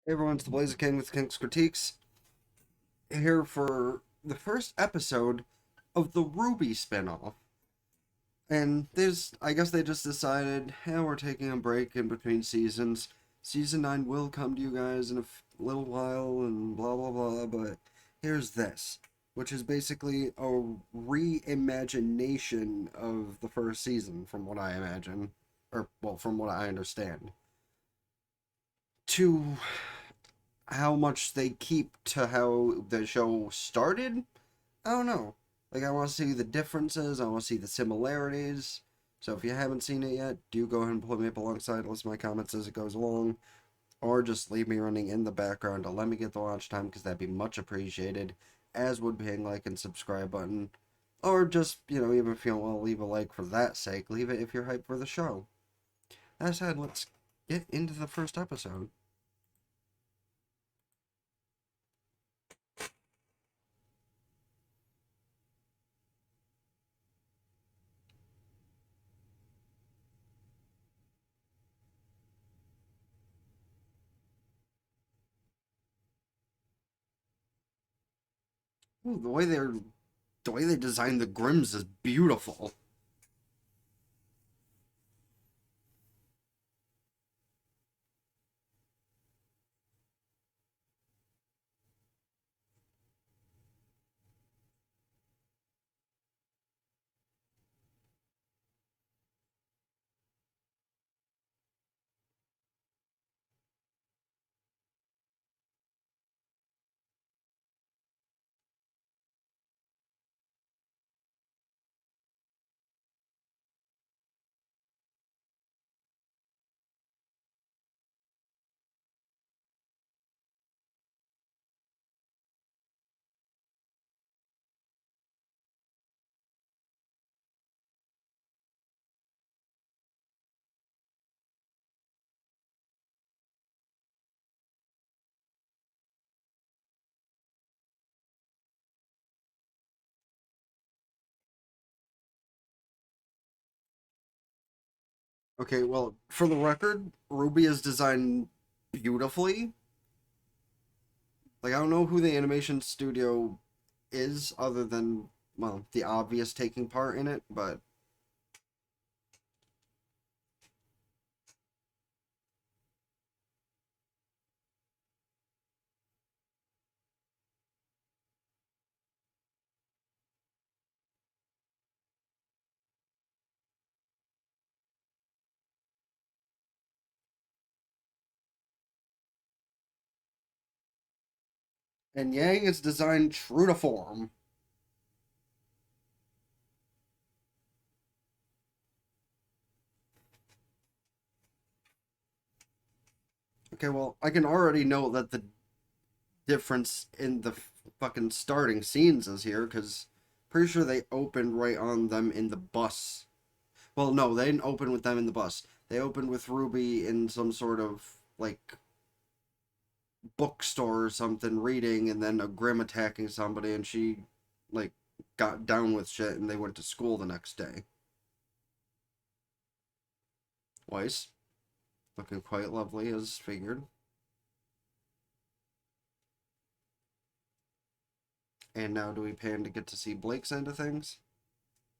Hey everyone, it's the Blazer King with King's Critiques, here for the first episode of the RWBY spinoff. And I guess they just decided, hey, we're taking a break in between seasons. Season 9 will come to you guys in a little while and blah blah blah, but here's this, which is basically a reimagination of the first season, from what I imagine, or, well, from what I understand. To how much they keep to how the show started, I don't know. Like, I want to see the differences, I want to see the similarities. So if you haven't seen it yet, do go ahead and pull me up alongside, listen to my comments as it goes along, or just leave me running in the background to let me get the watch time, because that'd be much appreciated, as would hitting like and subscribe button. Or just, even if you don't want to leave a like for that sake, leave it if you're hyped for the show. That said, let's get into the first episode. Ooh, the way they designed the Grims is beautiful. Okay, well, for the record, Ruby is designed beautifully. Like, I don't know who the animation studio is other than, well, the obvious taking part in it, but and Yang is designed true to form. Okay, well, I can already know that the difference in the fucking starting scenes is here, because pretty sure they opened right on them in the bus. Well, no, they didn't open with them in the bus. They opened with Ruby in some sort of, like, bookstore or something reading, and then a Grim attacking somebody, and she, like, got down with shit, and they went to school the next day. Weiss, looking quite lovely as figured. And now do we pan to get to see Blake's end of things?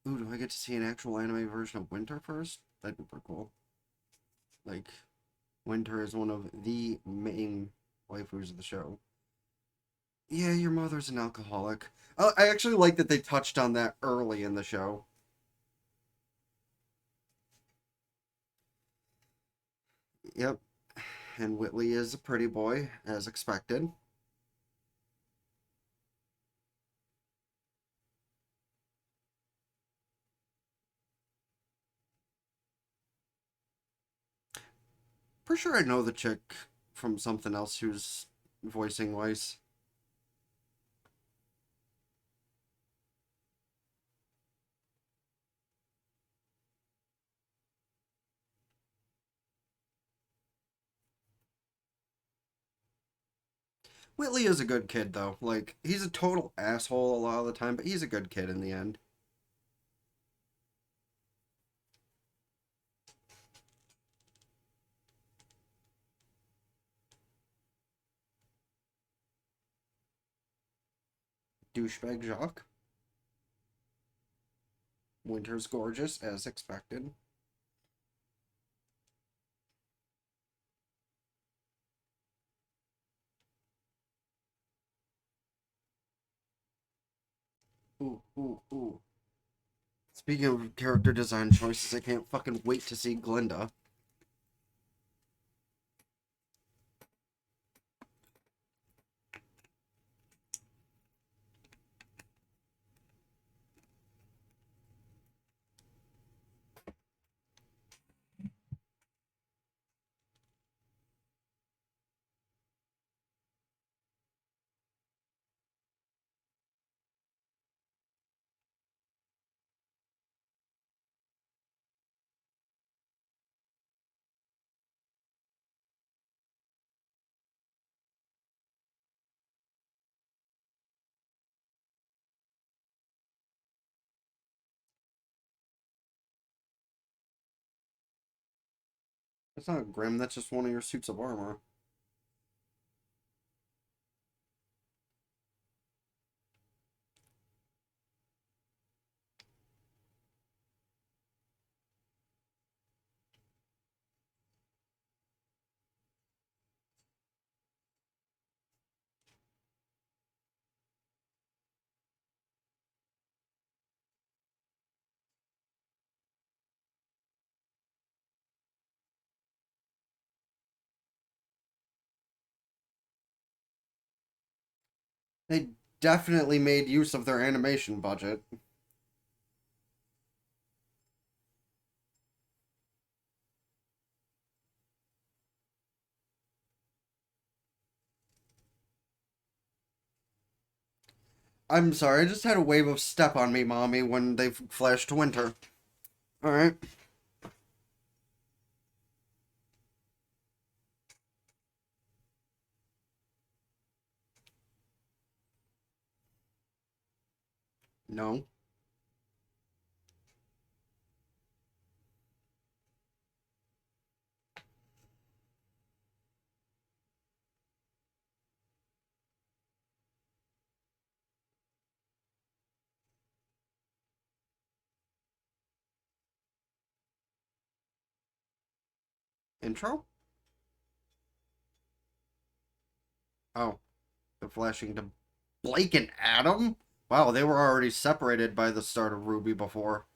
Ooh, do I get to see an actual anime version of Winter first? That'd be pretty cool. Like, Winter is one of the main waifus of the show. Yeah, your mother's an alcoholic. I actually like that they touched on that early in the show. Yep, and Whitley is a pretty boy, as expected. Pretty sure I know the chick from something else who's voicing Weiss. Whitley is a good kid, though. Like, he's a total asshole a lot of the time, but he's a good kid in the end. Douchebag Jacques. Winter's gorgeous, as expected. Ooh, ooh, ooh. Speaking of character design choices, I can't fucking wait to see Glinda. That's not grim, that's just one of your suits of armor. They definitely made use of their animation budget. I'm sorry, I just had a wave of step on me, mommy, when they flashed to winter. Alright. No. Intro? Oh, they're flashing to Blake and Adam? Wow, they were already separated by the start of RWBY before.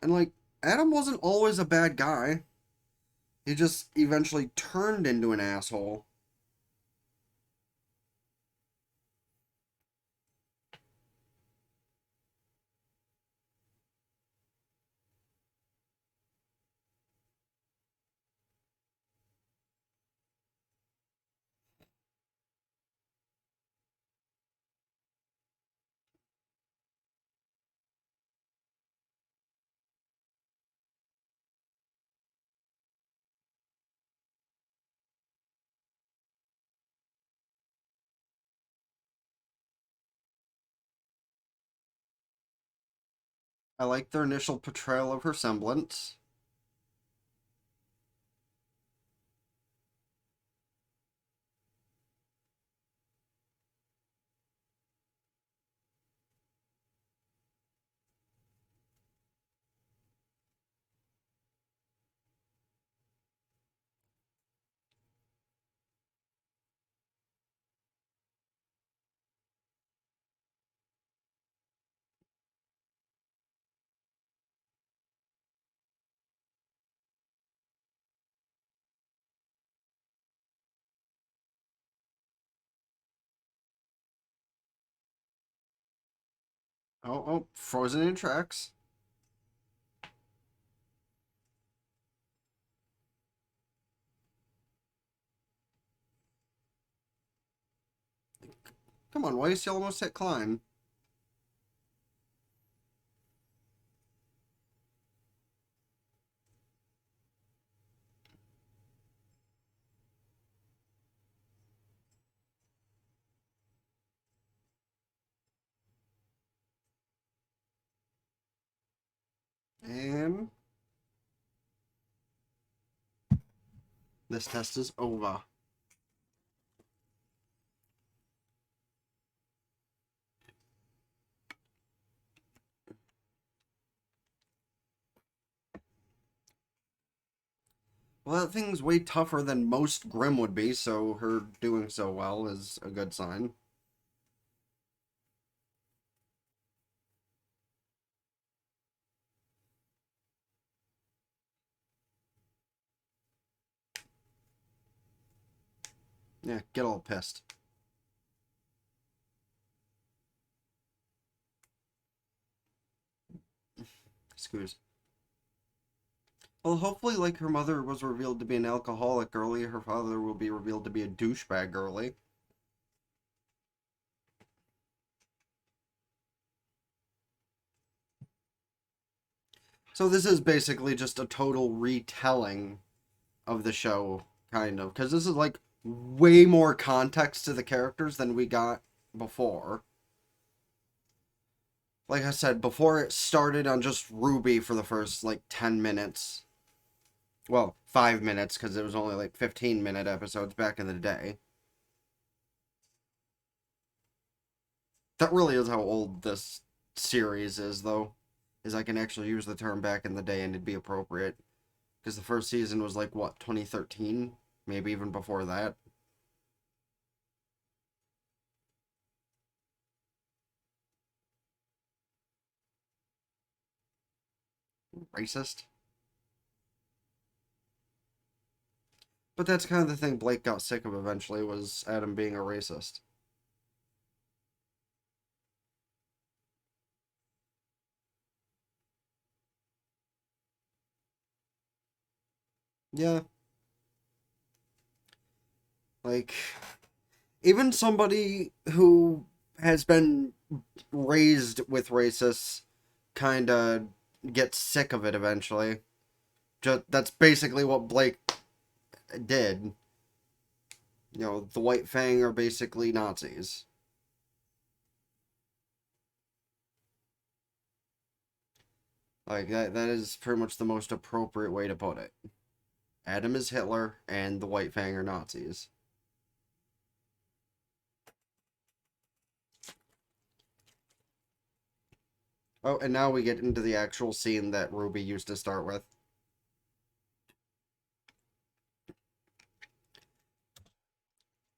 And, like, Adam wasn't always a bad guy. He just eventually turned into an asshole. I like their initial portrayal of her semblance. Oh, oh, frozen in tracks. Come on, why is he almost hit Klein? And this test is over. Well, that thing's way tougher than most Grim would be, so her doing so well is a good sign. Yeah, get all pissed. Excuse. Well, hopefully, like her mother was revealed to be an alcoholic early, her father will be revealed to be a douchebag early. So this is basically just a total retelling of the show, kind of, because this is like way more context to the characters than we got before. Like I said, before it started on just RWBY for the first like 10 minutes. Well, 5 minutes, because it was only like 15-minute episodes back in the day. That really is how old this series is, though. Is I can actually use the term back in the day and it'd be appropriate. Because the first season was like, what, 2013? Maybe even before that. Racist. But that's kind of the thing Blake got sick of eventually, was Adam being a racist. Yeah, like, even somebody who has been raised with racists kind of gets sick of it eventually. That's basically what Blake did. You know, the White Fang are basically Nazis. Like that is pretty much the most appropriate way to put it. Adam is Hitler and the White Fang are Nazis. Oh, and now we get into the actual scene that RWBY used to start with.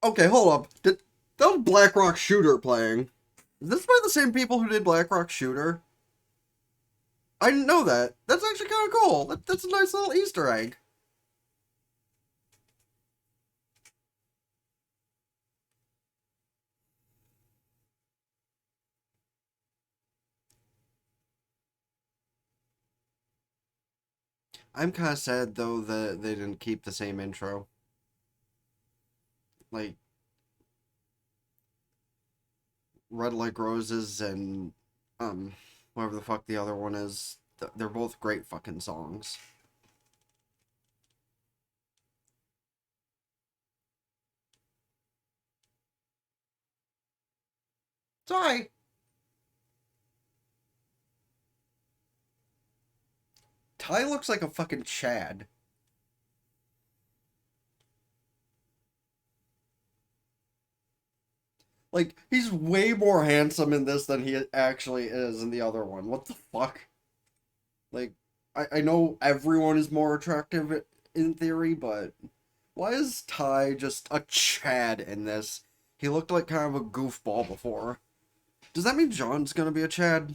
Okay, hold up. That was Black Rock Shooter playing. Is this by the same people who did Black Rock Shooter? I didn't know that. That's actually kind of cool. That's a nice little Easter egg. I'm kind of sad though that they didn't keep the same intro. Like Red Like Roses and whatever the fuck the other one is. They're both great fucking songs. Sorry. Ty looks like a fucking Chad. Like, he's way more handsome in this than he actually is in the other one. What the fuck? Like, I know everyone is more attractive in theory, but why is Ty just a Chad in this? He looked like kind of a goofball before. Does that mean John's gonna be a Chad?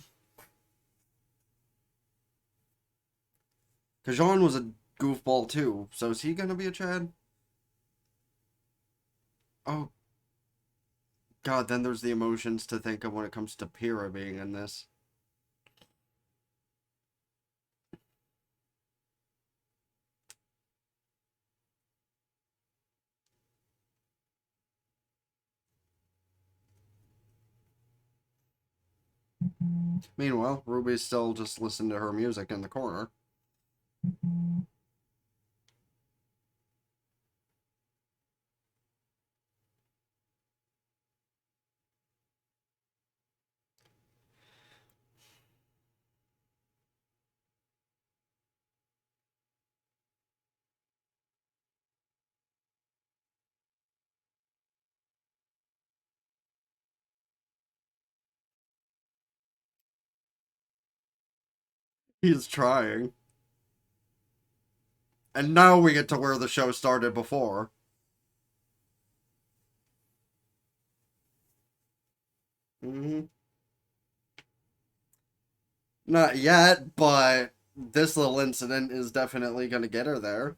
Because John was a goofball too, so is he gonna be a Chad? Oh, God, then there's the emotions to think of when it comes to Pyrrha being in this. Meanwhile, Ruby's still just listening to her music in the corner. He's trying. And now we get to where the show started before. Hmm. Not yet, but this little incident is definitely gonna get her there.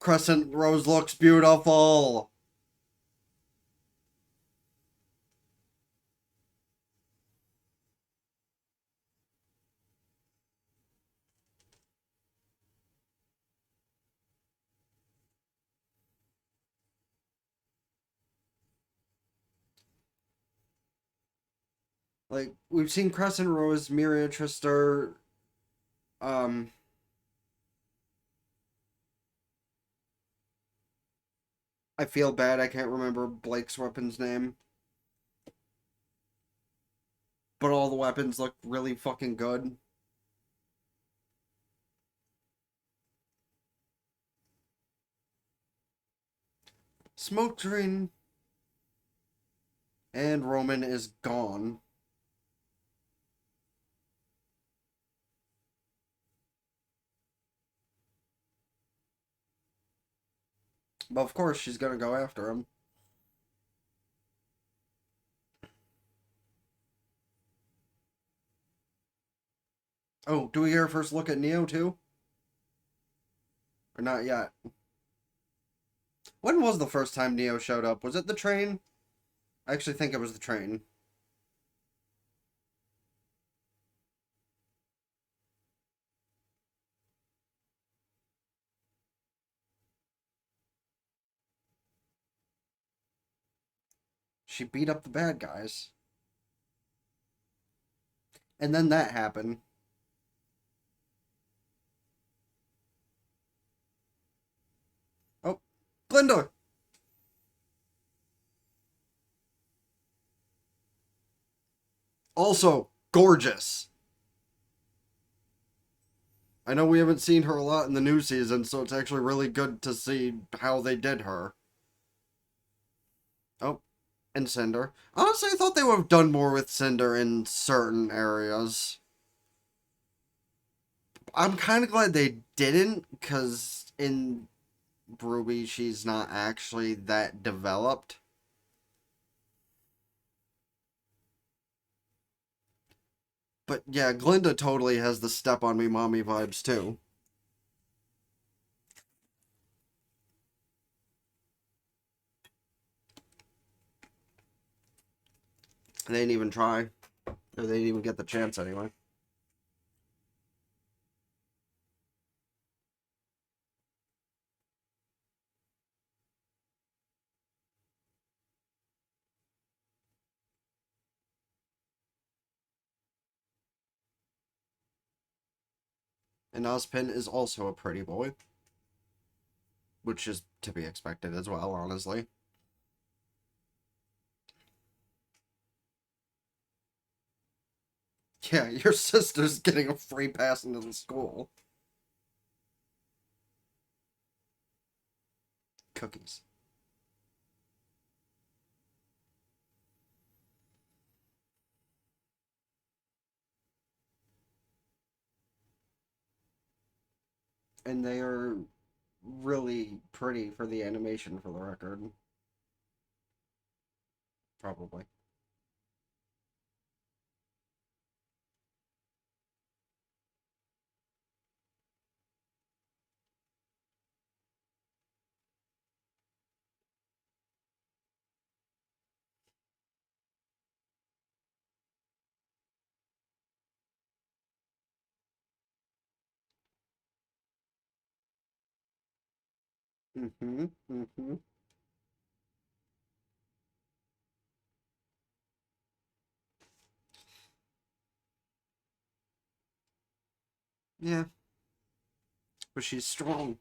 Crescent Rose looks beautiful. Like, we've seen Crescent Rose, Miria Tristar, um, I feel bad I can't remember Blake's weapon's name. But all the weapons look really fucking good. Smoke Drain and Roman is gone. But of course she's gonna go after him. Oh, do we get our first look at Neo too? Or not yet? When was the first time Neo showed up? Was it the train? I actually think it was the train. She beat up the bad guys. And then that happened. Oh, Glinda! Also, gorgeous. I know we haven't seen her a lot in the new season, so it's actually really good to see how they did her. Oh, and Cinder. Honestly, I thought they would have done more with Cinder in certain areas. I'm kind of glad they didn't, because in RWBY, she's not actually that developed. But yeah, Glinda totally has the step on me mommy vibes too. They didn't even try. Or they didn't even get the chance anyway. And Ozpin is also a pretty boy. Which is to be expected as well, honestly. Yeah, your sister's getting a free pass into the school. Cookies. And they are really pretty for the animation, for the record. Probably. Mm-hmm. Mm-hmm. Yeah, but she's strong.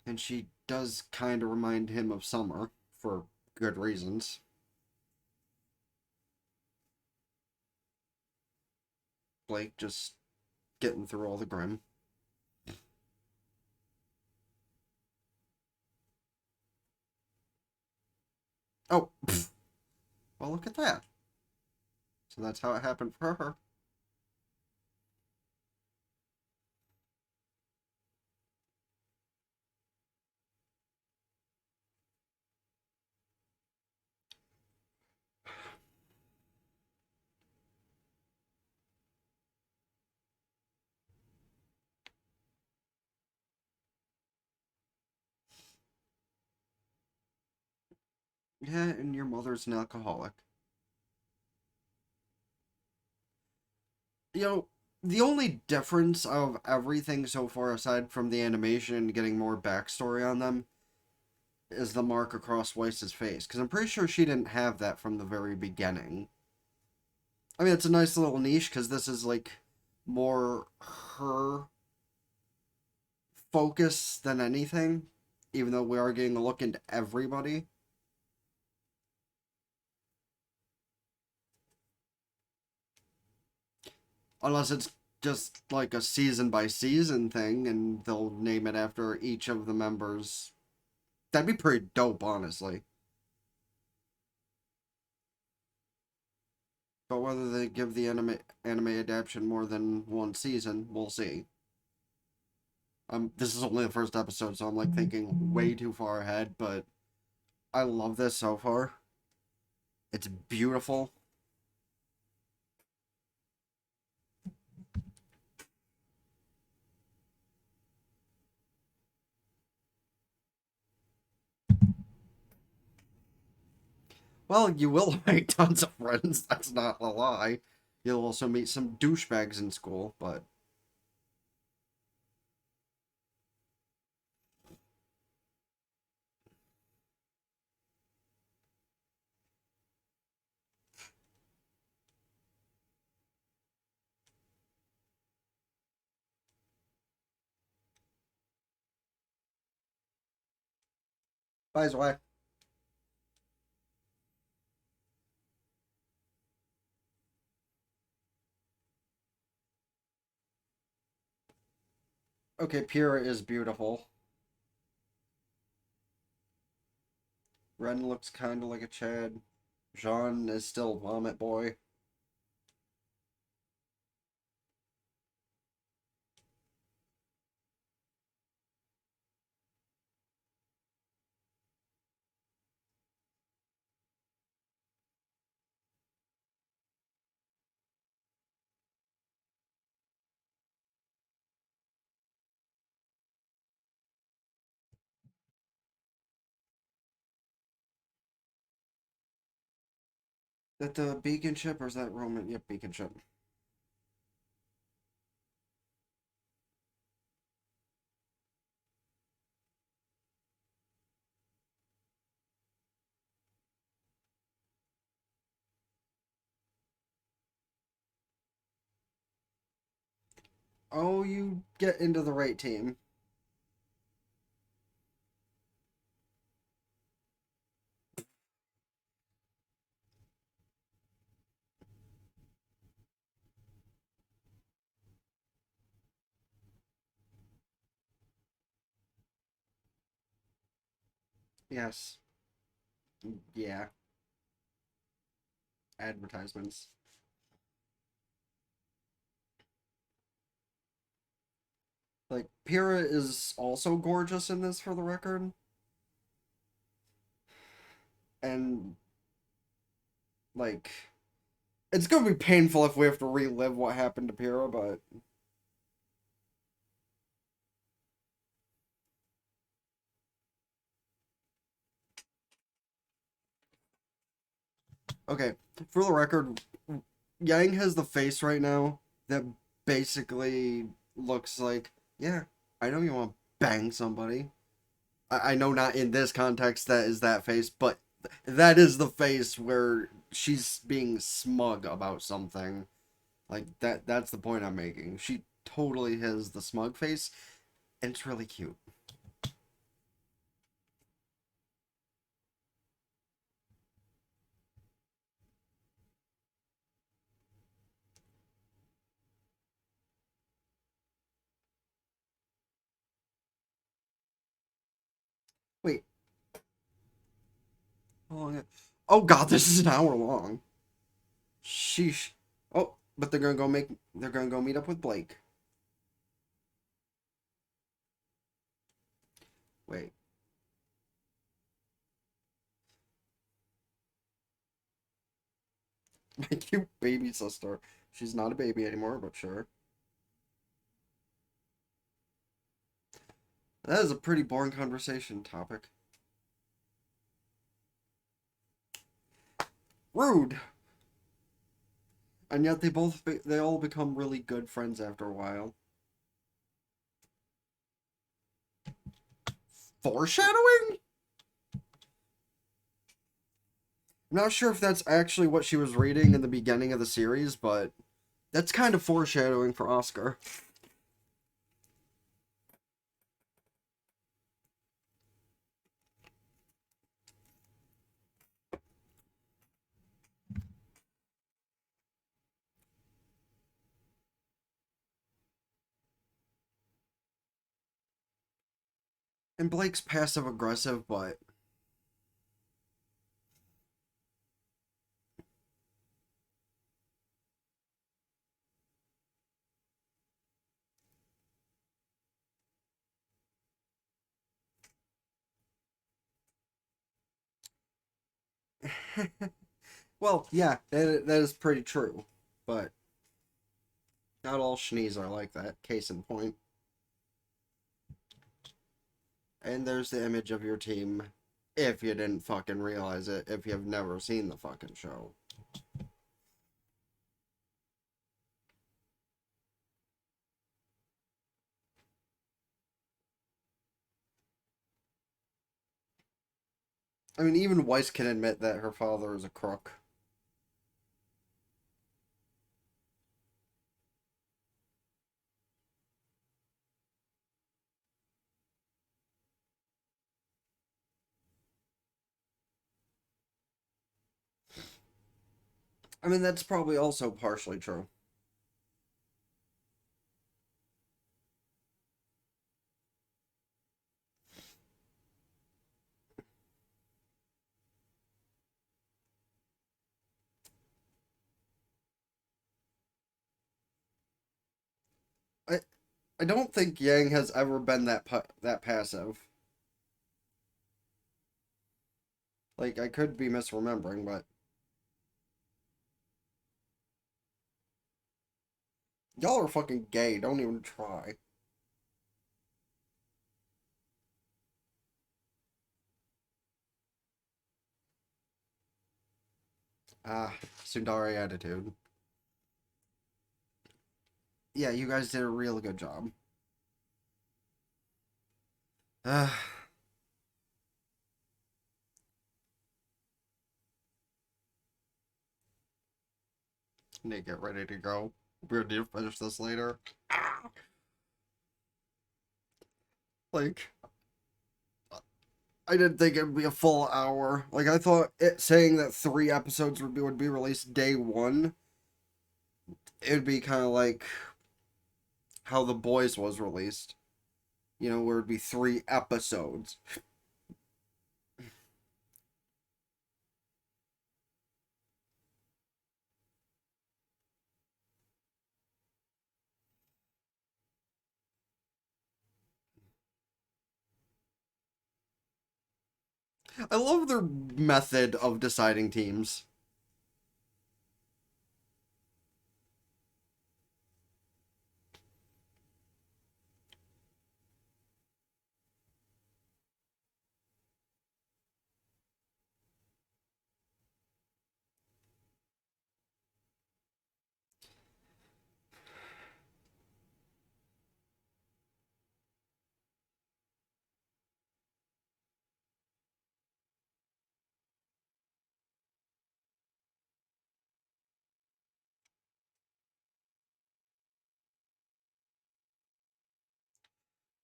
And she does kind of remind him of Summer for good reasons. Blake just getting through all the grim. Oh, pfft. Well, look at that. So that's how it happened for her. Yeah, and your mother's an alcoholic. You know, the only difference of everything so far, aside from the animation getting more backstory on them, is the mark across Weiss's face. Because I'm pretty sure she didn't have that from the very beginning. I mean, it's a nice little niche because this is like more her focus than anything, even though we are getting a look into everybody. Unless it's just like a season by season thing and they'll name it after each of the members. That'd be pretty dope, honestly. But whether they give the anime adaptation more than one season, we'll see. This is only the first episode, so I'm like thinking way too far ahead, but I love this so far. It's beautiful. Well, you will make tons of friends, that's not a lie. You'll also meet some douchebags in school, but by the way. Okay, Pyrrha is beautiful. Ren looks kind of like a Chad. Jean is still Vomit Boy. That the beacon ship or is that Roman? Yep, beacon ship. Oh, you get into the right team. Yes. Yeah. Advertisements. Like, Pyrrha is also gorgeous in this, for the record. And, like, it's gonna be painful if we have to relive what happened to Pyrrha, but. Okay, for the record, Yang has the face right now that basically looks like, yeah, I know you want to bang somebody. I know not in this context that is that face, but that is the face where she's being smug about something. Like that's the point I'm making. She totally has the smug face, and it's really cute. Wait, how long? Oh god, this is an hour long. Sheesh. Oh, but they're gonna go meet up with Blake. Wait. My cute baby sister. She's not a baby anymore, but sure. That is a pretty boring conversation topic. Rude. And yet they all become really good friends after a while. Foreshadowing? I'm not sure if that's actually what she was reading in the beginning of the series, but that's kind of foreshadowing for Oscar. And Blake's passive aggressive, but well, yeah, that is pretty true. But not all shnees are like that. Case in point. And there's the image of your team. If you didn't fucking realize it, if you've never seen the fucking show. I mean, even Weiss can admit that her father is a crook. I mean, that's probably also partially true. I I don't think Yang has ever been that passive. Like, I could be misremembering, but y'all are fucking gay. Don't even try. Ah, Sundari attitude. Yeah, you guys did a real good job. Ah, need to get ready to go. We're gonna finish this later. Ah, like, I didn't think it'd be a full hour. Like, I thought it saying that 3 episodes would be released day one. It'd be kind of like how The Boys was released. You know, where it'd be 3 episodes. I love their method of deciding teams.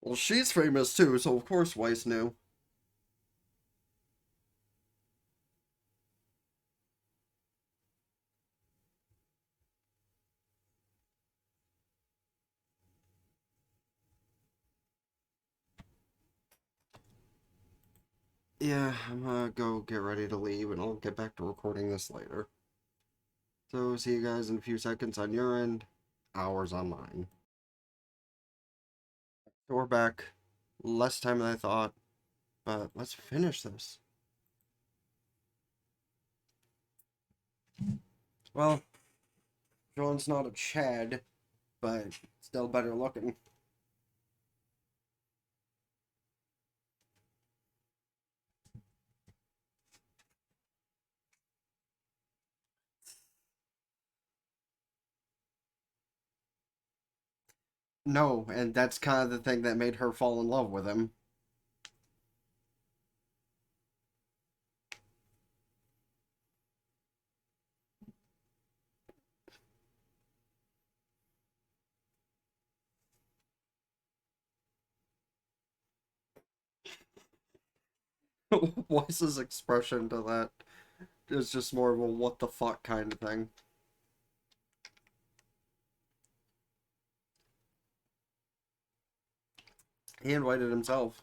Well, she's famous too, so of course Weiss knew. Yeah, I'm gonna go get ready to leave, and I'll get back to recording this later. So, see you guys in a few seconds on your end, hours on mine. So we're back. Less time than I thought, but let's finish this. Well, John's not a Chad, but still better looking. No, and that's kind of the thing that made her fall in love with him. Weiss's expression to that is just more of a what the fuck kind of thing. He invited himself.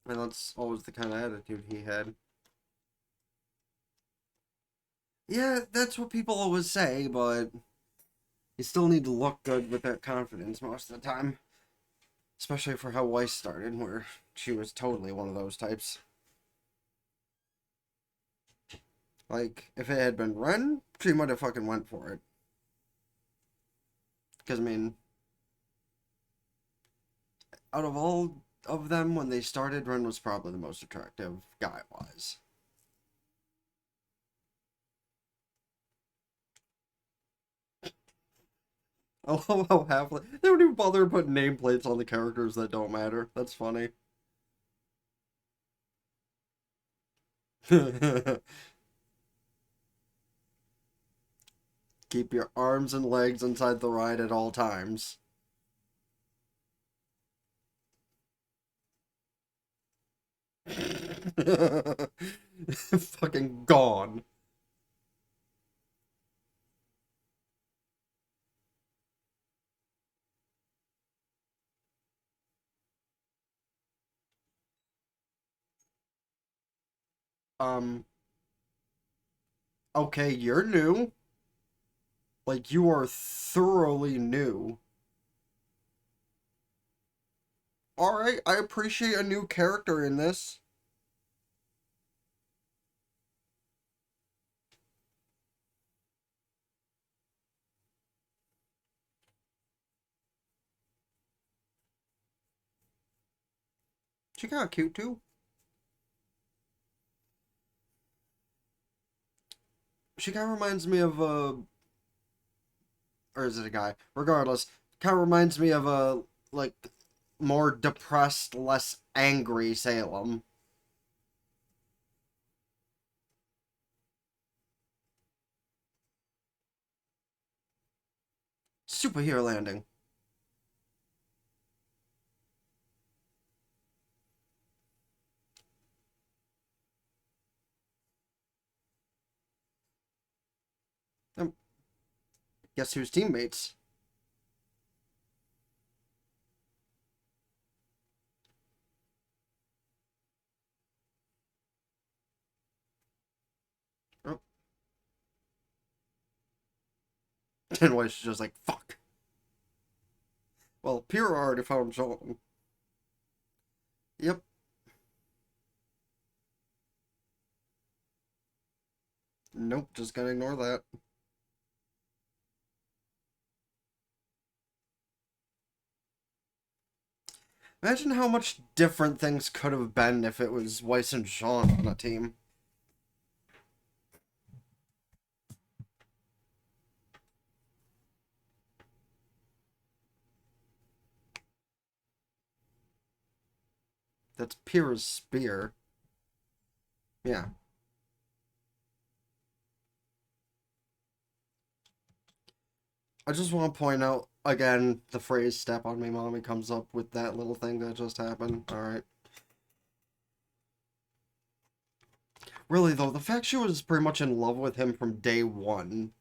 And that's always the kind of attitude he had. Yeah, that's what people always say, but you still need to look good with that confidence most of the time. Especially for how Weiss started, where she was totally one of those types. Like, if it had been Ren, she might have fucking went for it. Because, I mean, out of all of them, when they started, Ren was probably the most attractive, guy-wise. I love how halfway they don't even bother putting nameplates on the characters that don't matter. That's funny. Keep your arms and legs inside the ride at all times. Fucking gone. Um, okay, you're new. Like, you are thoroughly new. Alright, I appreciate a new character in this. She got cute too. She kind of reminds me of a, or is it a guy? Regardless, kind of reminds me of a like more depressed, less angry Salem. Superhero landing. Um, Guess who's teammates? Oh, and Weiss is just like fuck. Well, Pure already found Xiao-Long. Yep. Nope. Just gonna ignore that. Imagine how much different things could have been if it was Weiss and Sean on a team. That's Pierre's spear. Yeah. I just want to point out again the phrase "step on me, mommy" comes up with that little thing that just happened. Alright. Really, though, the fact she was pretty much in love with him from day one.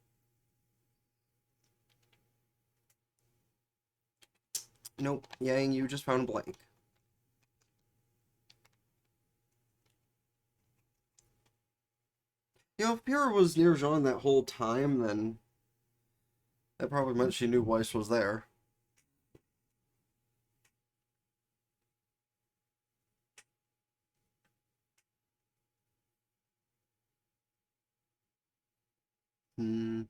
Nope. Yang, you just found blank. You know, if Pyrrha was near Jean that whole time, then that probably meant she knew Weiss was there. Hmm.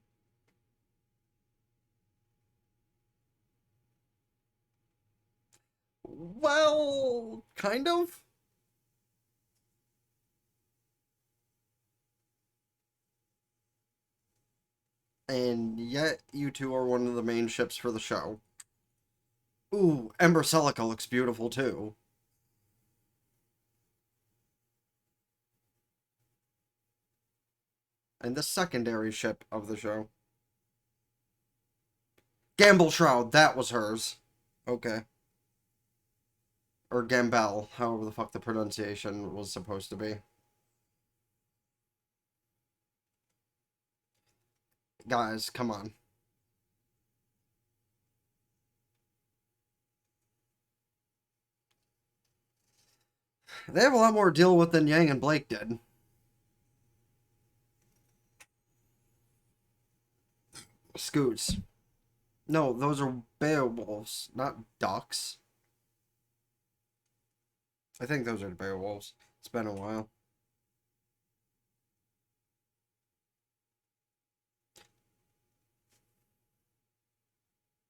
Well, kind of. And yet, you two are one of the main ships for the show. Ooh, Ember Celica looks beautiful too. And the secondary ship of the show. Gamble Shroud, that was hers. Okay. Or Gambel, however the fuck the pronunciation was supposed to be. Guys, come on. They have a lot more to deal with than Yang and Blake did. Scoots. No, those are beowulfs, not ducks. I think those are beowulfs. It's been a while.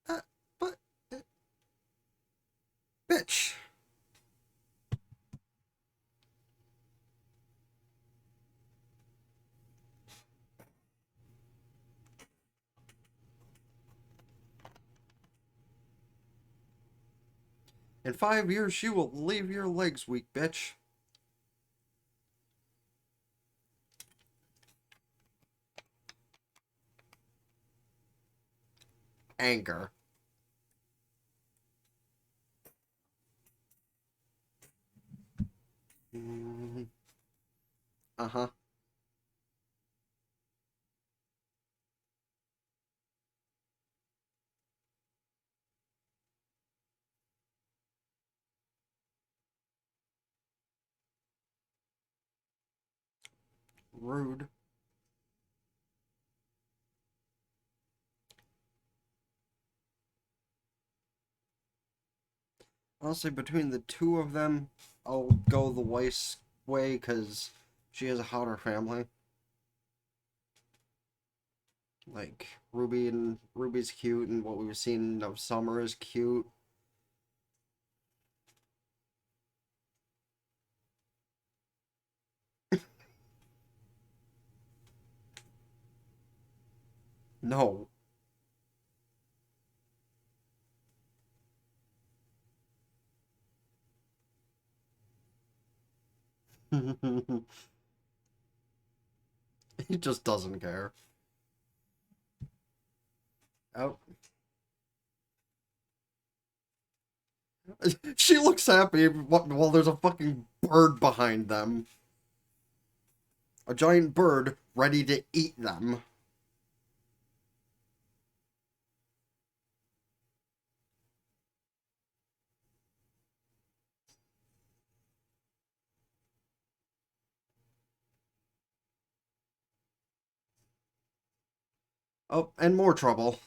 Uh, but, bitch. In 5 years, she will leave your legs weak, bitch. Anger. Mm, uh-huh. Rude. Honestly, between the two of them, I'll go the Weiss way because she has a hotter family. Like, Ruby's cute, and what we've seen of Summer is cute. No. He just doesn't care. Oh. She looks happy while there's a fucking bird behind them. A giant bird ready to eat them. Oh, and more trouble.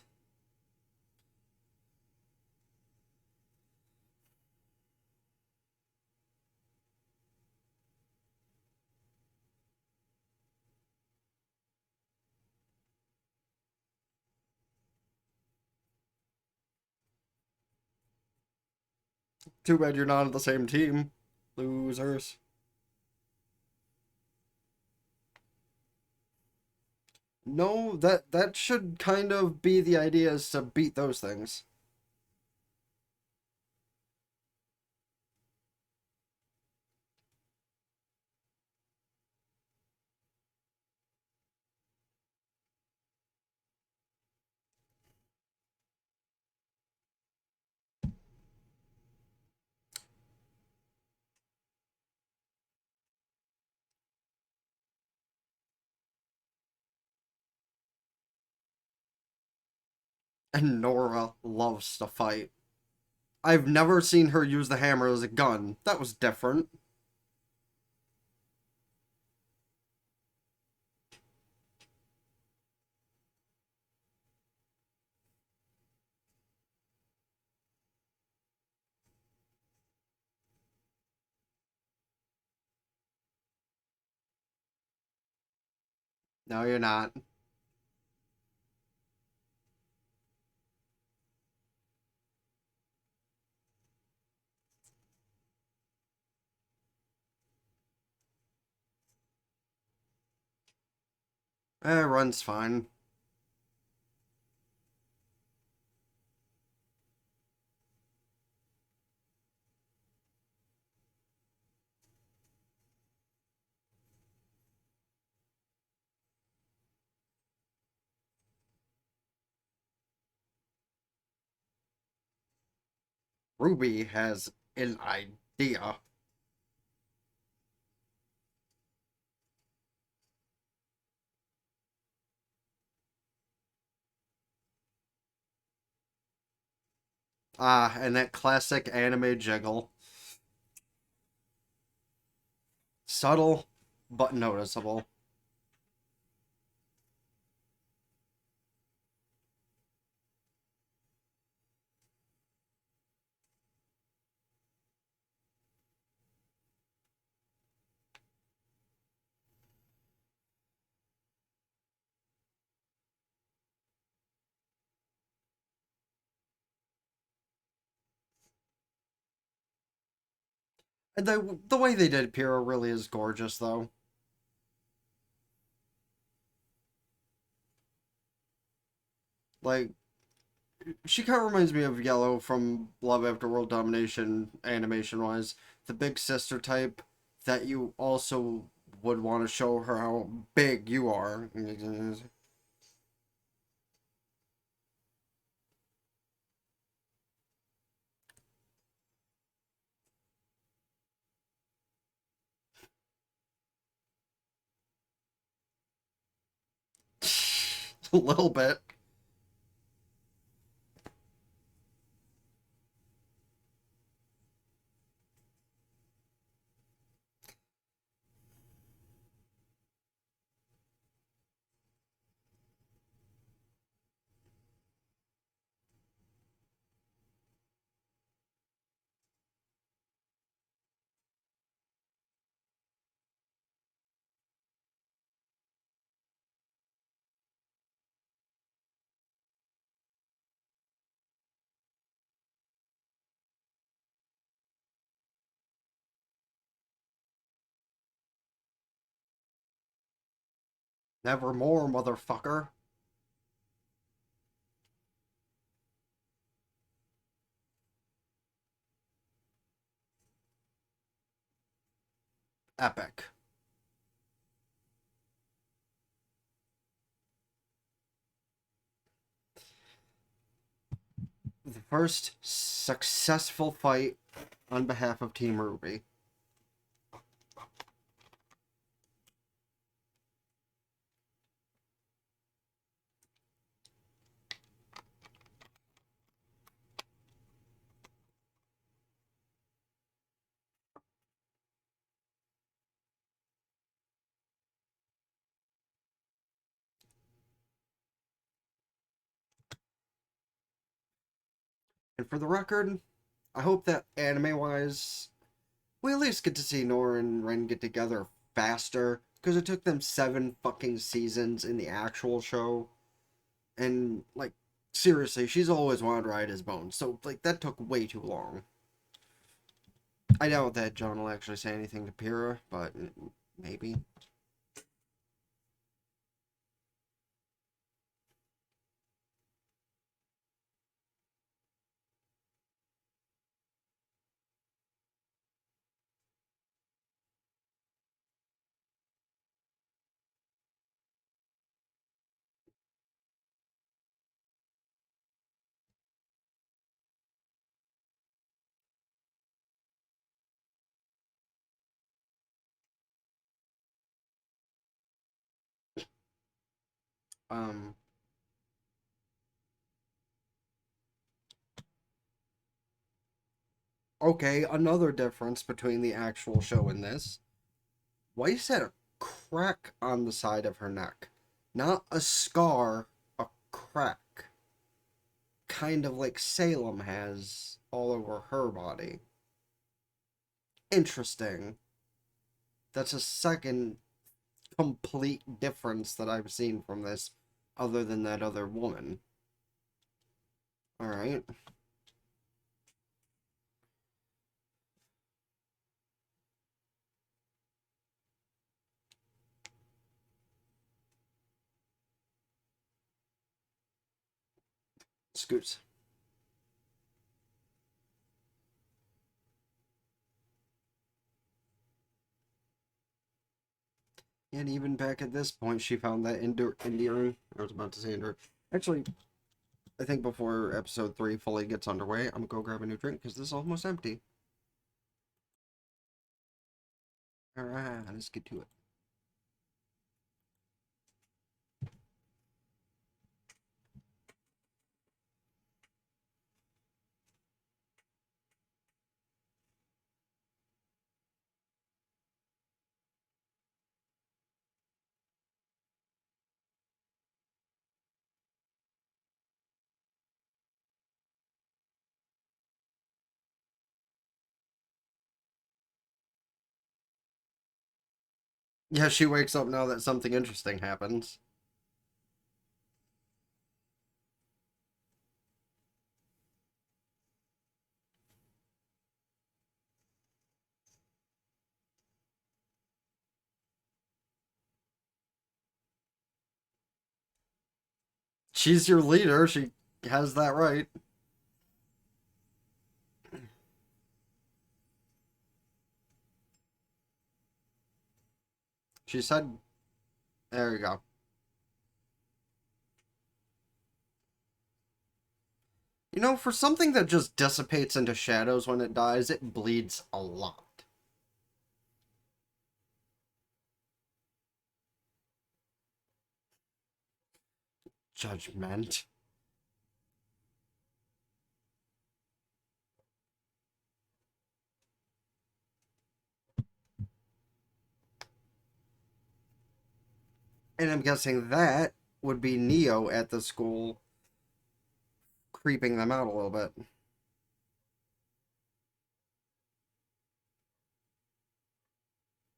Too bad you're not on the same team. Losers. No, that should kind of be the idea, is to beat those things. And Nora loves to fight. I've never seen her use the hammer as a gun. That was different. No, you're not. Run's fine. RWBY has an idea. Ah, and that classic anime jiggle. Subtle, but noticeable. And the way they did Pyrrha really is gorgeous, though. Like, she kind of reminds me of Yellow from Love After World Domination, animation wise. The big sister type that you also would want to show her how big you are. A little bit. Nevermore, motherfucker. Epic. The first successful fight on behalf of Team RWBY. And for the record, I hope that anime wise, we at least get to see Nora and Ren get together faster because it took them 7 fucking seasons in the actual show. And, like, seriously, she's always wanted to ride his bones. So, like, that took way too long. I doubt that John will actually say anything to Pyrrha, but maybe. Um, okay, another difference between the actual show and this. Weiss had a crack on the side of her neck. Not a scar, a crack. Kind of like Salem has all over her body. Interesting. That's a second complete difference that I've seen from this, other than that other woman. Alright. Scoots. And even back at this point, she found that endearing. I was about to say endearing. Actually, I think before episode 3 fully gets underway, I'm gonna go grab a new drink because this is almost empty. Alright, let's get to it. Yeah, she wakes up now that something interesting happens. She's your leader. She has that right. She said, there you go. You know, for something that just dissipates into shadows when it dies, it bleeds a lot. Judgment. And I'm guessing that would be Neo at the school, creeping them out a little bit.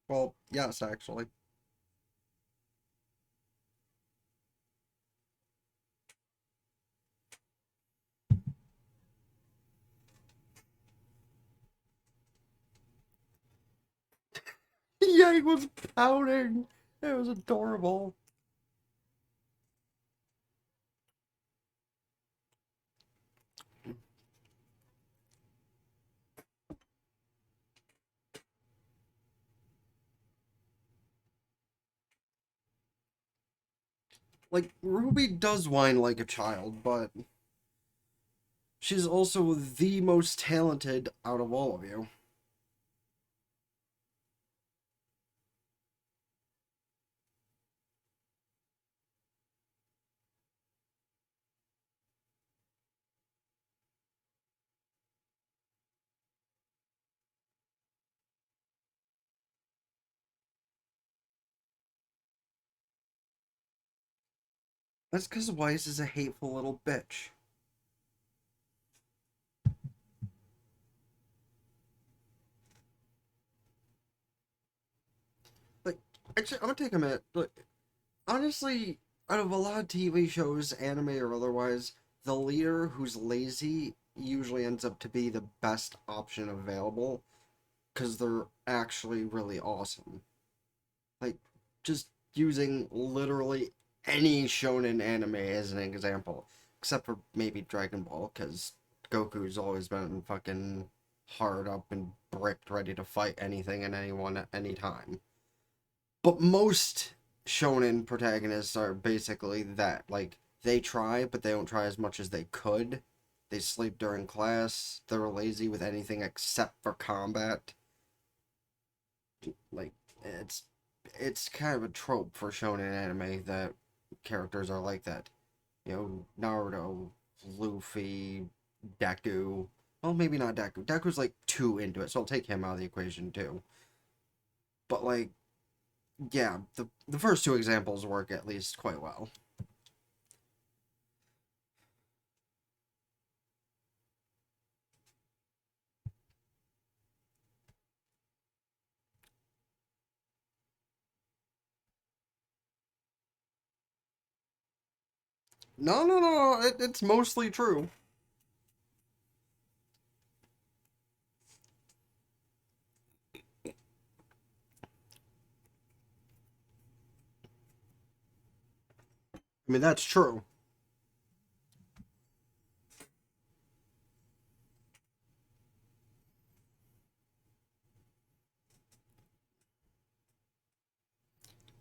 Well, yes, actually. Yang was pouting. It was adorable. Like, RWBY does whine like a child, but she's also the most talented out of all of you. That's because Weiss is a hateful little bitch. Like, actually, I'm gonna take a minute. Look, honestly, out of a lot of TV shows, anime or otherwise, the leader who's lazy usually ends up to be the best option available because they're actually really awesome. Like, just using literally any shonen anime as an example, except for maybe Dragon Ball, because Goku's always been fucking hard up and bricked, ready to fight anything and anyone at any time. But most shonen protagonists are basically that. Like, they try, but they don't try as much as they could. They sleep during class. They're lazy with anything except for combat. Like, it's kind of a trope for shonen anime that characters are like that. You know, Naruto, Luffy, Deku. Well, maybe not Deku. Deku's like too into it, so I'll take him out of the equation too. But like, yeah, the first two examples work at least quite well. No, no, no. It's mostly true. I mean, that's true.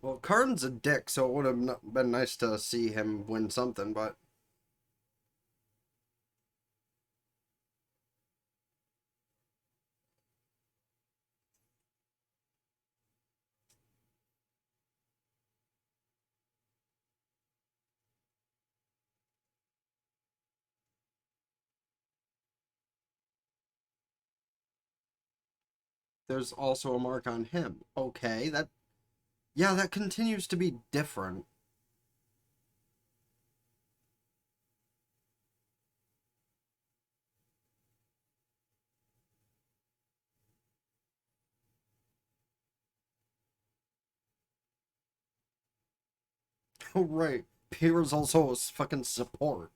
Well, Karn's a dick, so it would have been nice to see him win something, but there's also a mark on him. Okay, yeah, that continues to be different. Oh, right. Peter's also a fucking support.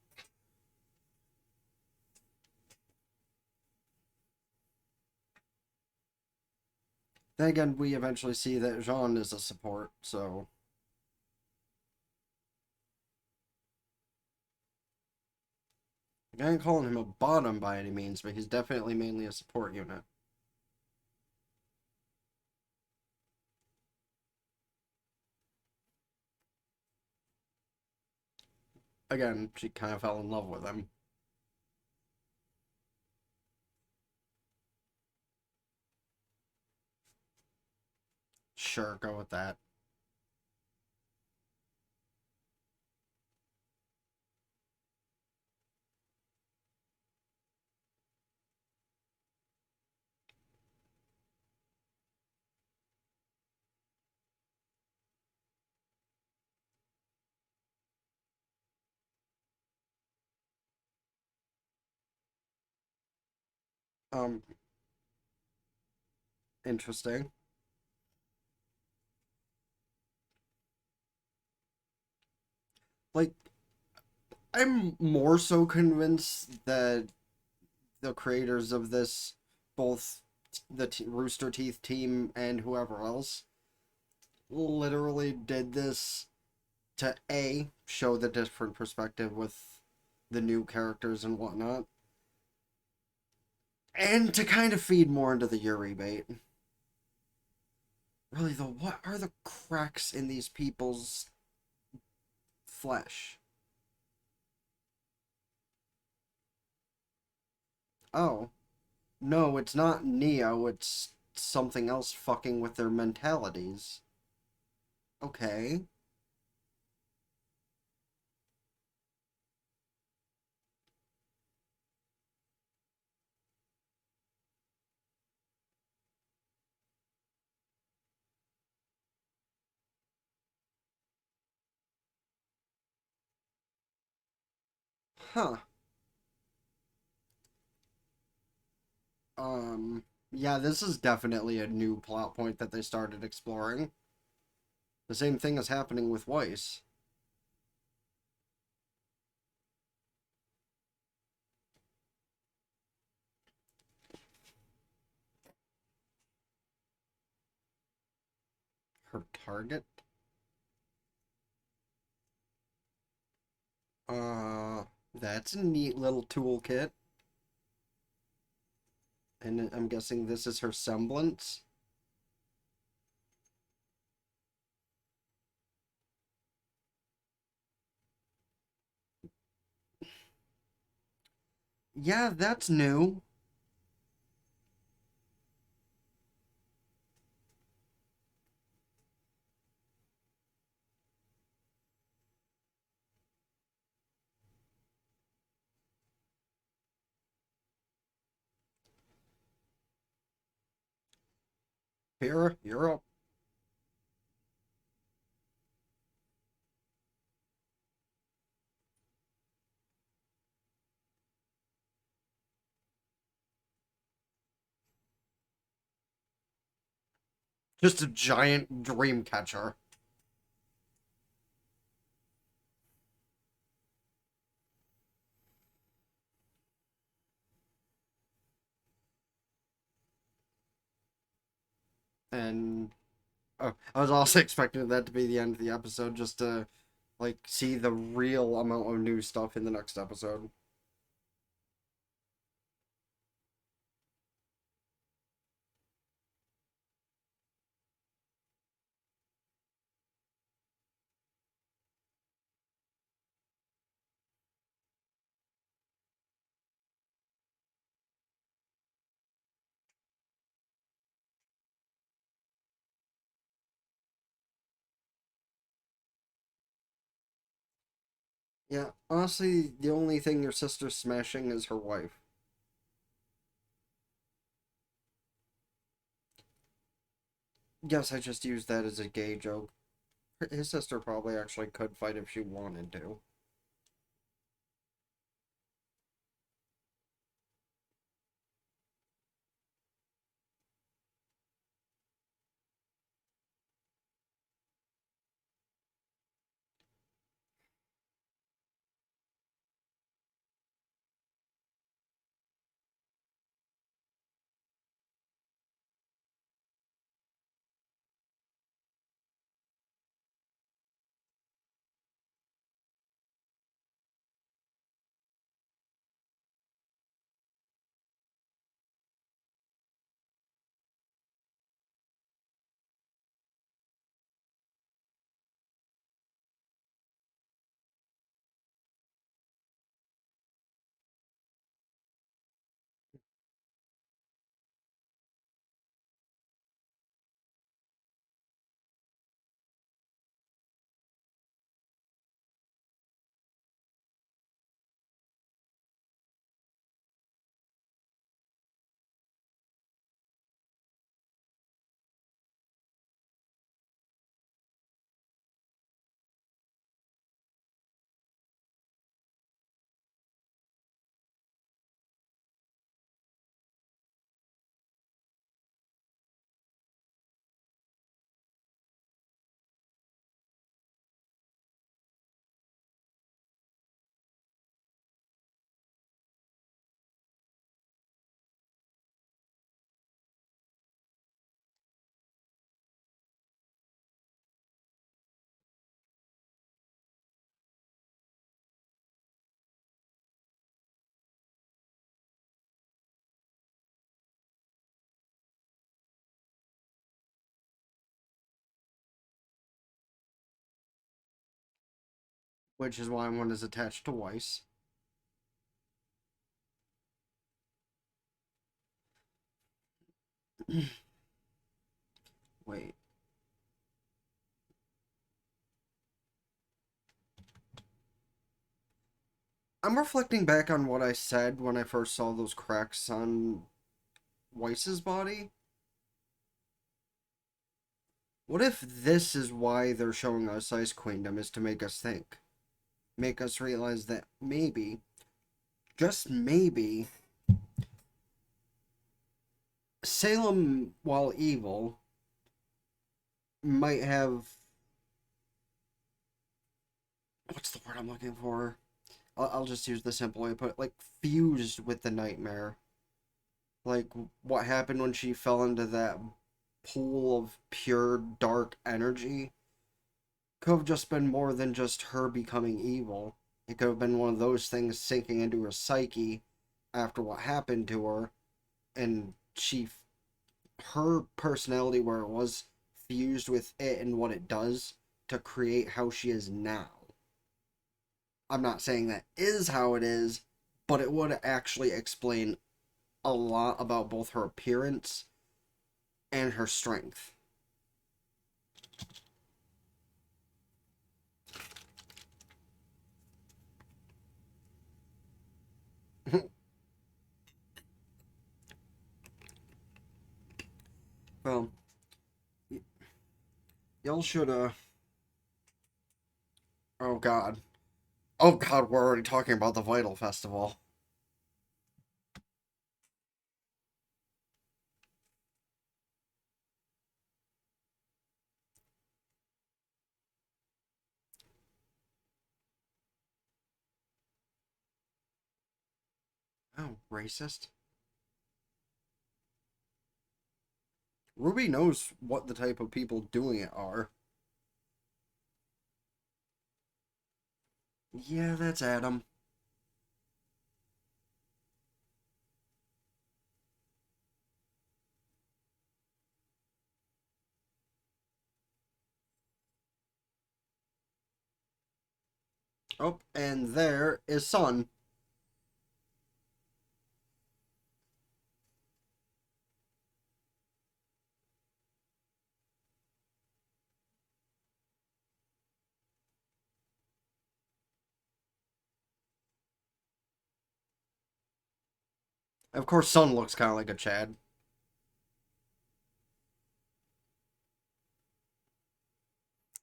Then again, we eventually see that Jean is a support, so I ain't calling him a bottom by any means, but he's definitely mainly a support unit. Again, she kind of fell in love with him. Sure, go with that. Um, Interesting. Like, I'm more so convinced that the creators of this, both the Rooster Teeth team and whoever else, literally did this to A, show the different perspective with the new characters and whatnot, and to kind of feed more into the Yuri bait. Really, though, what are the cracks in these people's flesh? Oh, no, it's not Neo, it's something else fucking with their mentalities. Okay. Huh. Um, yeah, this is definitely a new plot point that they started exploring. The same thing is happening with Weiss. Her target? That's a neat little toolkit. And I'm guessing this is her semblance. Yeah, that's new. Here, you're up. Just a giant dream catcher. And I was also expecting that to be the end of the episode, just to like see the real amount of new stuff in the next episode. Yeah, honestly, the only thing your sister's smashing is her wife. Yes, I just used that as a gay joke. His sister probably actually could fight if she wanted to. Which is why one is attached to Weiss. Wait. I'm reflecting back on what I said when I first saw those cracks on Weiss's body. What if this is why they're showing us Ice Queendom, is to make us think? Make us realize that maybe, just maybe, Salem, while evil, might have. What's the word I'm looking for? I'll just use the simple way to put it, like, fused with the nightmare. Like, what happened when she fell into that pool of pure dark energy could have just been more than just her becoming evil. It could have been one of those things sinking into her psyche after what happened to her, and her personality, where it was fused with it and what it does to create how she is now. I'm not saying that is how it is, but it would actually explain a lot about both her appearance and her strength. Well, y'all should, oh god. Oh god, we're already talking about the Vital Festival. Oh, racist? Ruby knows what the type of people doing it are. Yeah, that's Adam. Oh, and there is Sun. Of course, Sun looks kind of like a Chad.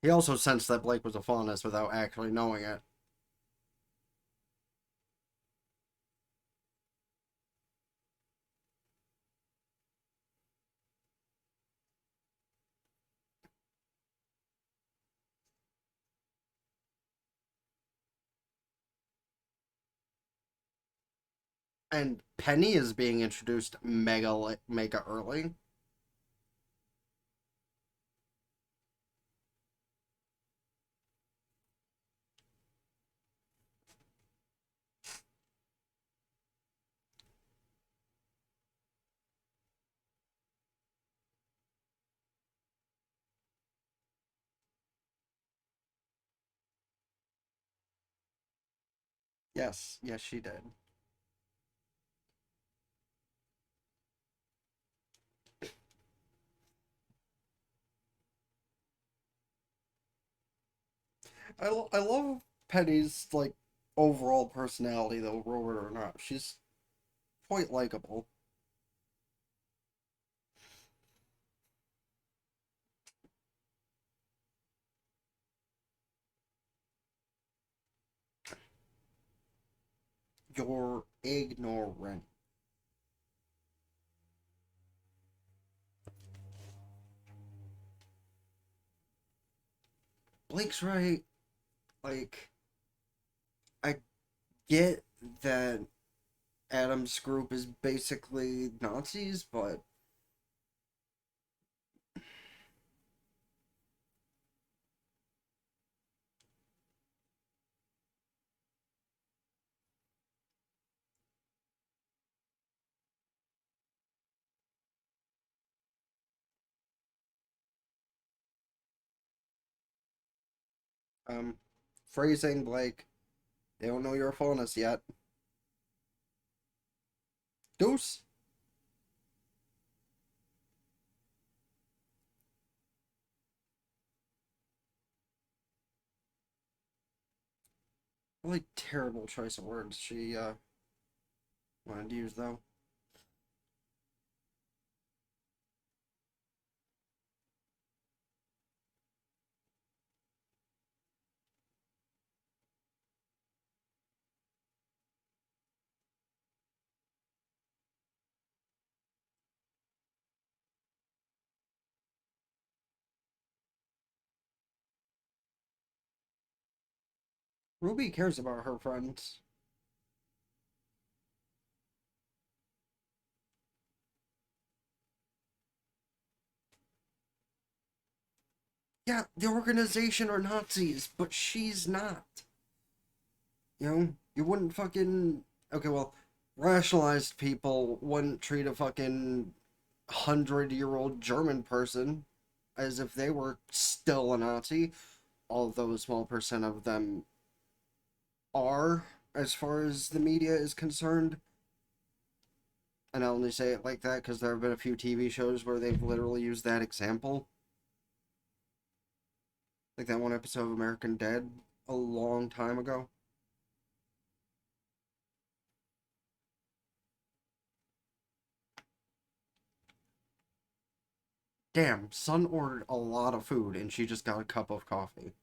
He also sensed that Blake was a faunus without actually knowing it. And Penny is being introduced mega early. Yes, yes, she did. I love Penny's like overall personality though, robot or not. She's quite likable. You're ignorant. Blake's right. Like, I get that Adam's group is basically Nazis, but um, phrasing Blake, they don't know you're a faunus yet. Deuce. Really terrible choice of words she wanted to use though. Ruby cares about her friends. Yeah, the organization are Nazis, but she's not. You know, you wouldn't fucking. Okay, well, rationalized people wouldn't treat a fucking 100-year-old German person as if they were still a Nazi, although a small percent of them are, as far as the media is concerned. And I only say it like that because there have been a few TV shows where they've literally used that example. Like that one episode of American Dad a long time ago. Damn, Sun ordered a lot of food and she just got a cup of coffee.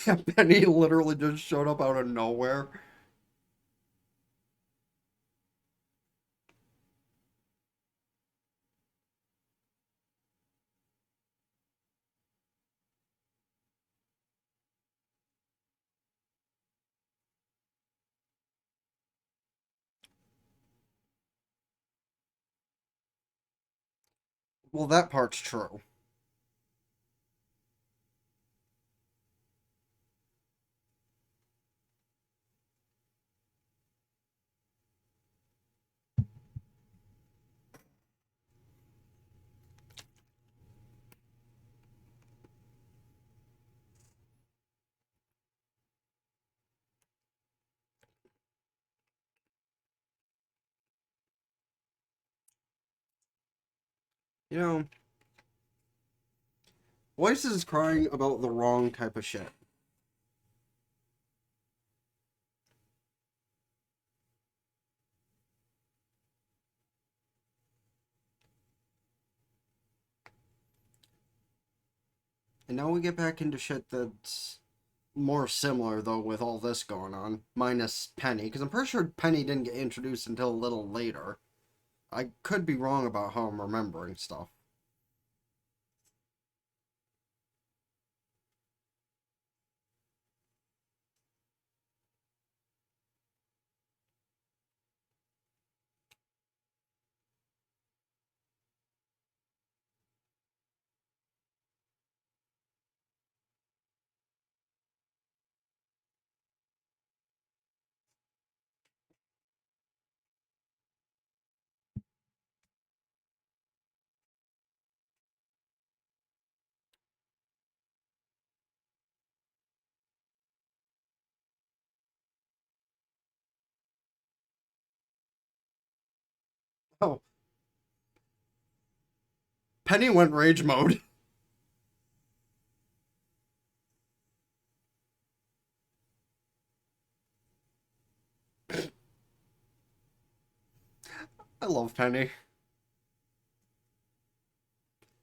Yeah, Penny literally just showed up out of nowhere. Well, that part's true. You know, Weiss is crying about the wrong type of shit. And now we get back into shit that's more similar, though, with all this going on. Minus Penny, because I'm pretty sure Penny didn't get introduced until a little later. I could be wrong about how I'm remembering stuff. Oh, Penny went rage mode. I love Penny.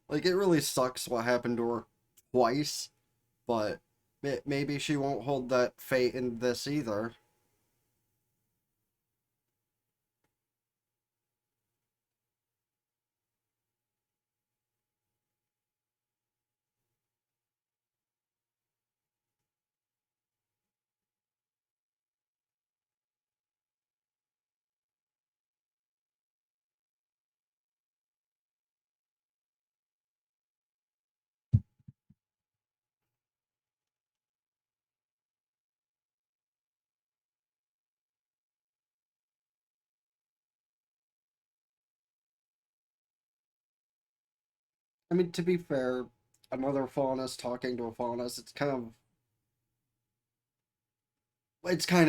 Like, it really sucks what happened to her twice, but maybe she won't hold that fate in this either. I mean, to be fair, another faunus talking to a faunus, it's kind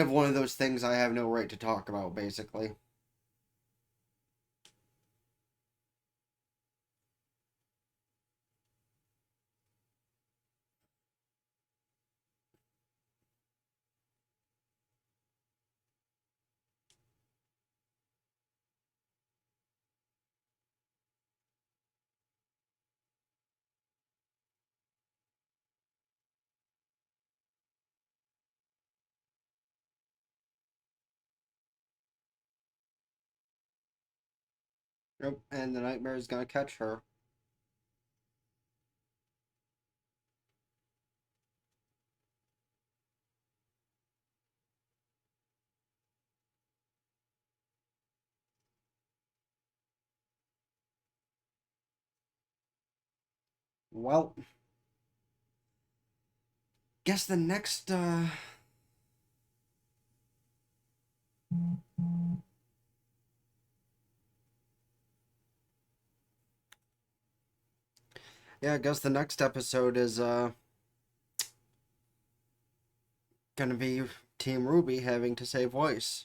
of one of those things I have no right to talk about, basically. Yep, and the nightmare is gonna catch her. Well, guess the next yeah, I guess the next episode is gonna be Team RWBY having to save Voice.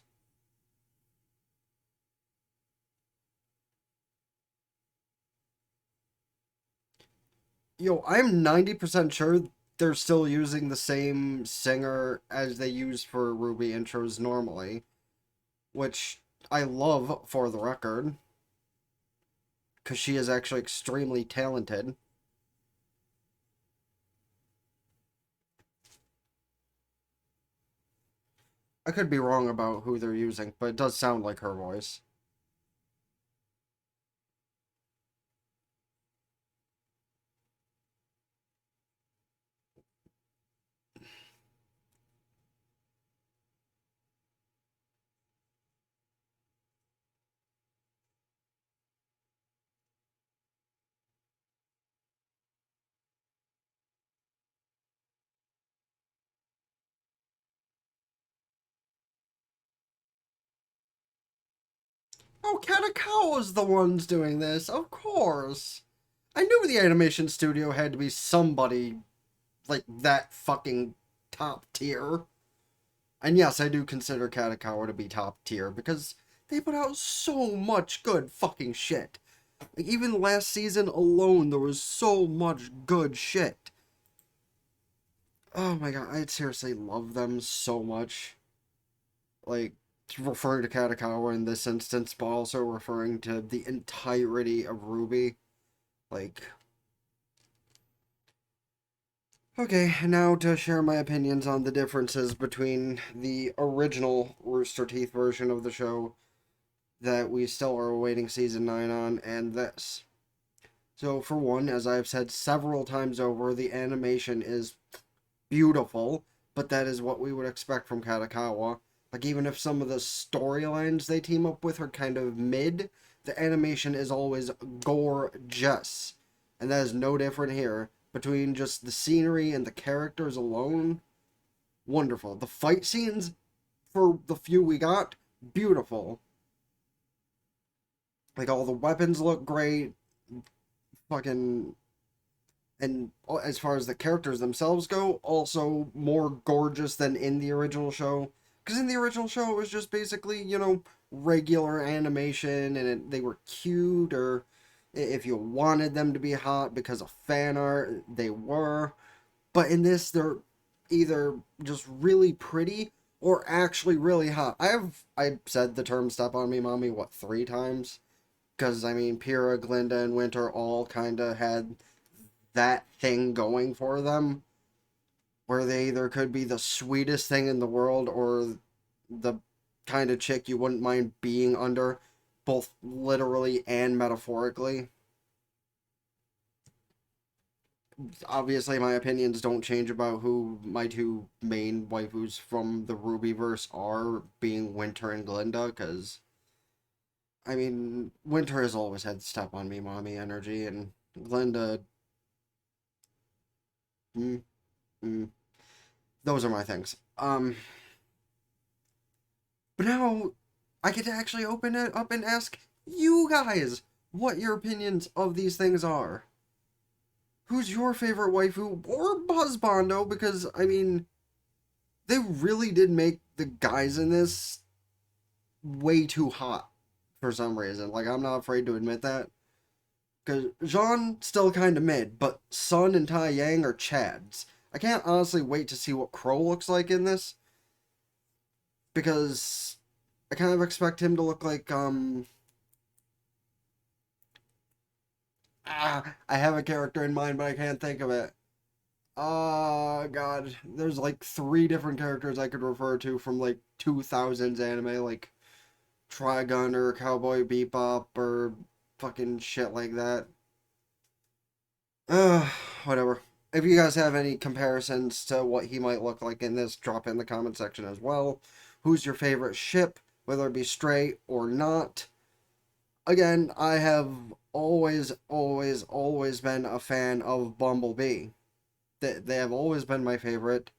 Yo, I'm 90% sure they're still using the same singer as they use for RWBY intros normally, which I love for the record, because she is actually extremely talented. I could be wrong about who they're using, but it does sound like her voice. Oh, Katakawa's the ones doing this, of course. I knew the animation studio had to be somebody like that fucking top tier. And yes, I do consider Katakawa to be top tier because they put out so much good fucking shit. Like, even last season alone, there was so much good shit. Oh my god, I seriously love them so much. Like, referring to Katakawa in this instance, but also referring to the entirety of RWBY. Like, okay, now to share my opinions on the differences between the original Rooster Teeth version of the show that we still are awaiting season 9 on and this. So, for one, as I've said several times over, the animation is beautiful, but that is what we would expect from Katakawa. Like, even if some of the storylines they team up with are kind of mid, the animation is always gorgeous. And that is no different here. Between just the scenery and the characters alone, wonderful. The fight scenes, for the few we got, beautiful. Like, all the weapons look great. Fucking, and as far as the characters themselves go, also more gorgeous than in the original show. Because in the original show, it was just basically, regular animation, and they were cute, or if you wanted them to be hot because of fan art, they were. But in this, they're either just really pretty or actually really hot. I said the term "step on me, mommy" what, 3 times? Because I mean, Pyrrha, Glinda, and Winter all kind of had that thing going for them, where they either could be the sweetest thing in the world or the kind of chick you wouldn't mind being under, both literally and metaphorically. Obviously, my opinions don't change about who my two main waifus from the RWBYverse are, being Winter and Glinda, because, I mean, Winter has always had step on me, mommy energy, and Glinda, mm, mm, those are my things. But now I get to actually open it up and ask you guys what your opinions of these things are. Who's your favorite waifu or husbando? Because, I mean, they really did make the guys in this way too hot for some reason. Like, I'm not afraid to admit that. Because Jean, still kind of mid, but Sun and Tai-Yang are Chads. I can't honestly wait to see what Crow looks like in this. Because I kind of expect him to look like, I have a character in mind, but I can't think of it. God. There's like 3 different characters I could refer to from like 2000s anime, like Trigun or Cowboy Bebop or fucking shit like that. Uh, Whatever. If you guys have any comparisons to what he might look like in this, drop it in the comment section as well. Who's your favorite ship, whether it be straight or not? Again, I have always been a fan of Bumblebee. They have always been my favorite,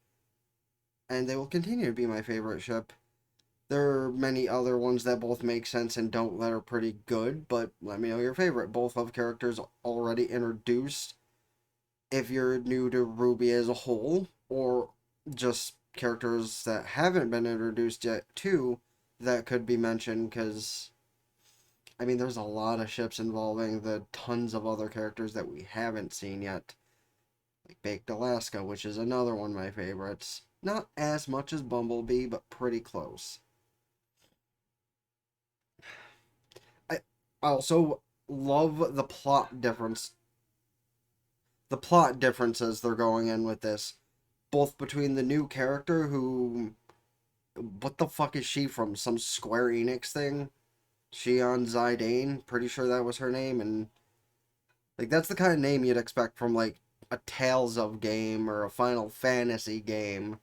and they will continue to be my favorite ship. There are many other ones that both make sense and don't that are pretty good, but let me know your favorite. Both have characters already introduced. If you're new to RWBY as a whole, or just characters that haven't been introduced yet too, that could be mentioned, because I mean, there's a lot of ships involving the tons of other characters that we haven't seen yet. Like Baked Alaska, which is another one of my favorites. Not as much as Bumblebee, but pretty close. I also love the plot differences they're going in with this, both between the new character who what the fuck is she from? Some Square Enix thing? Xion Zidane? Pretty sure that was her name, and like that's the kind of name you'd expect from like a Tales of game or a Final Fantasy game,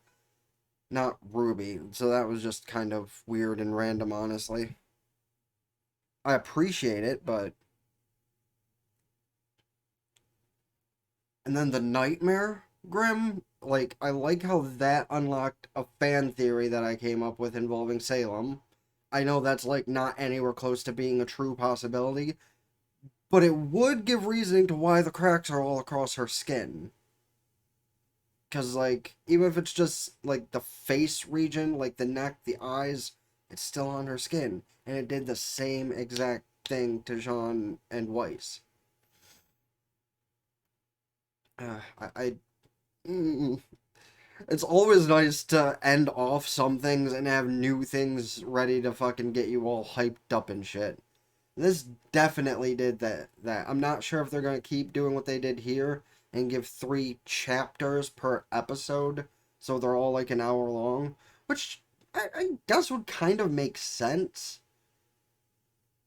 not RWBY. So that was just kind of weird and random, honestly. I appreciate it, but and then the Nightmare Grim, like I like how that unlocked a fan theory that I came up with involving Salem. I know that's like not anywhere close to being a true possibility, but it would give reasoning to why the cracks are all across her skin. Because, like, even if it's just, like, the face region, like the neck, the eyes, it's still on her skin. And it did the same exact thing to Jean and Weiss. I mm, it's always nice to end off some things and have new things ready to fucking get you all hyped up and shit. This definitely did that. I'm not sure if they're gonna keep doing what they did here and give 3 chapters per episode, so they're all like an hour long, which I guess would kind of make sense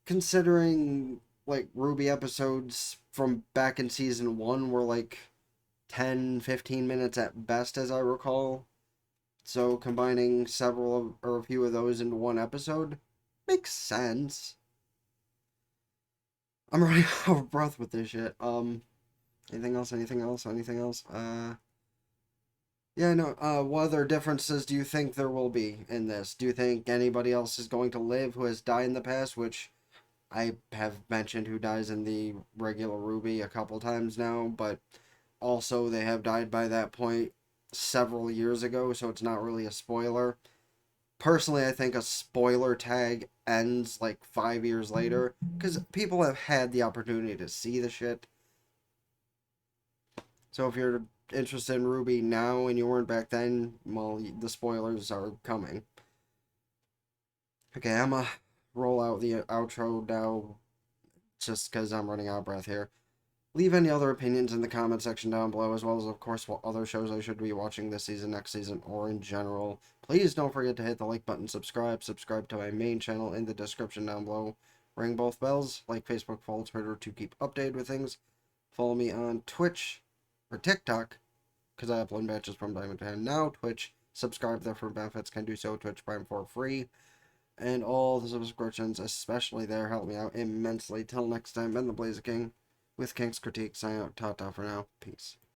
considering like RWBY episodes from back in season 1 were like 10-15 minutes at best, as I recall. So combining several of, or a few of those into one episode makes sense. I'm running out of breath with this shit. Anything else? Anything else? Anything else? Yeah, no. What other differences do you think there will be in this? Do you think anybody else is going to live who has died in the past? Which I have mentioned who dies in the regular RWBY a couple times now, but also they have died by that point several years ago, so it's not really a spoiler. Personally, I think a spoiler tag ends like 5 years later because people have had the opportunity to see the shit. So if you're interested in RWBY now and you weren't back then, well, the spoilers are coming. Okay, I'm gonna roll out the outro now just because I'm running out of breath here. Leave any other opinions in the comment section down below, as well as, of course, what other shows I should be watching this season, next season, or in general. Please don't forget to hit the like button, subscribe to my main channel in the description down below. Ring both bells, like Facebook, follow Twitter to keep updated with things. Follow me on Twitch or TikTok, because I upload matches from time to time. Now, Twitch, subscribe there for benefits, can do so, Twitch Prime for free. And all the subscriptions, especially there, help me out immensely. Till next time, Ben the Blazer King with King's Critique. Sign out. Ta-ta for now. Peace.